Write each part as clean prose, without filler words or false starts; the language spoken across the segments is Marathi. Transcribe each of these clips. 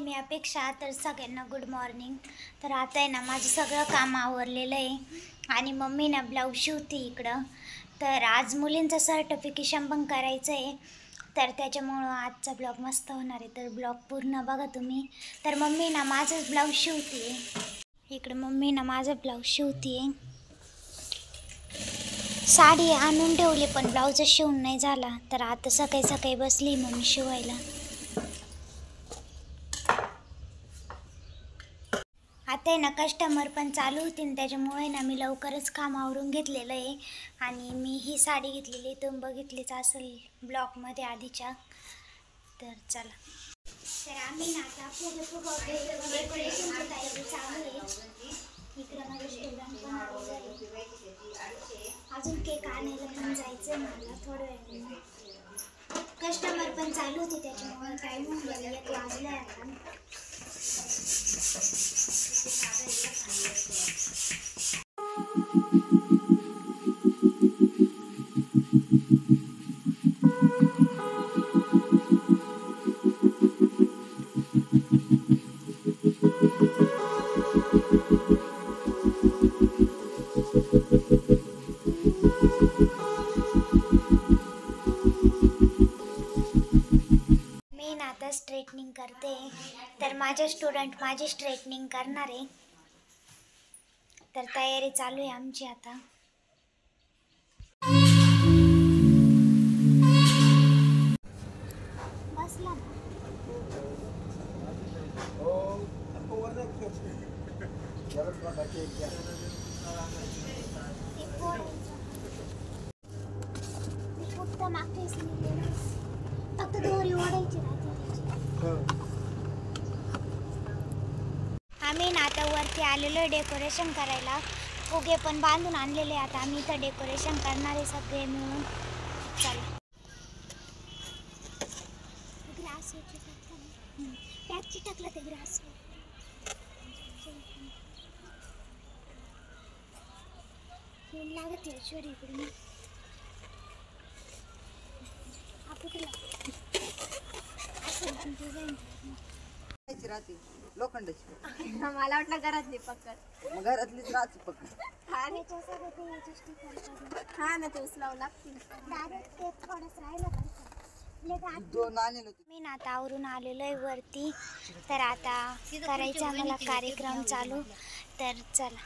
मी अपेक्षा. तर सगळ्यांना गुड मॉर्निंग. तर आता आहे ना माझं सगळं काम आवरलेलं आहे आणि मम्मी ना ब्लाऊज शिवते इकडं. तर आज मुलींचं सर्टिफिकेशन पण करायचं आहे, तर त्याच्यामुळं आजचा ब्लॉग मस्त होणार आहे. तर ब्लॉग पूर्ण बघा तुम्ही. तर मम्मी ना माझंच ब्लाऊज शिवते इकडं. मम्मी ना माझं ब्लाऊज शिवते. साडी आणून ठेवली पण ब्लाऊज शिवून नाही झाला. तर आता सकाळी सकाळी बसली मम्मी शिवायला. आता आहे ना कस्टमर पण चालू होतील, त्याच्यामुळे ना मी लवकरच काम आवरून घेतलेलं आहे. आणि मी ही साडी घेतलेली तुम्ही बघितलीच असेल ब्लॉगमध्ये आधीच्या. तर चला. तर आम्ही ना आता डेकोरेशनची तयारी चालू आहे. इकडं माझे स्टुडंट पण आलेले आहे. अजून केक आणायला पण जायचं आहे मला थोड्या वेळाने. कस्टमर पण चालू होते त्याच्यामुळे टाईम होऊन गेला, 1 वाजला आहे आता. मी ना आता स्ट्रेटनिंग करते. तर माझे स्टुडंट माझी स्ट्रेटनिंग करणार आहे. तर तयारी चालू आहे आमची आता. बसला फक्त मागच्या फक्त दोरी ओढायची राहते. आम्ही ना आता वरती आलेलो आहे डेकोरेशन करायला. फुगे पण बांधून आणलेले. आता आम्ही इथं डेकोरेशन करणार आहे सगळे मिळून. चला. ग्रास पॅच चिटकला ते ग्रास. लागत ऐश्वर्या इकडे राहते लोखंडाची. मला वाटलं घरातली पकड. मग घरातलीच राहते पकड. हा ना, ते उचलावं लागतील. मी ना आता आवरून आलेलो आहे वरती. तर आता करायचा आम्हाला कार्यक्रम चालू. तर चला.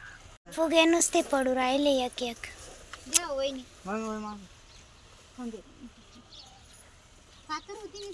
फुगे नुसते पडू राहिले एक एक. वहिनी होती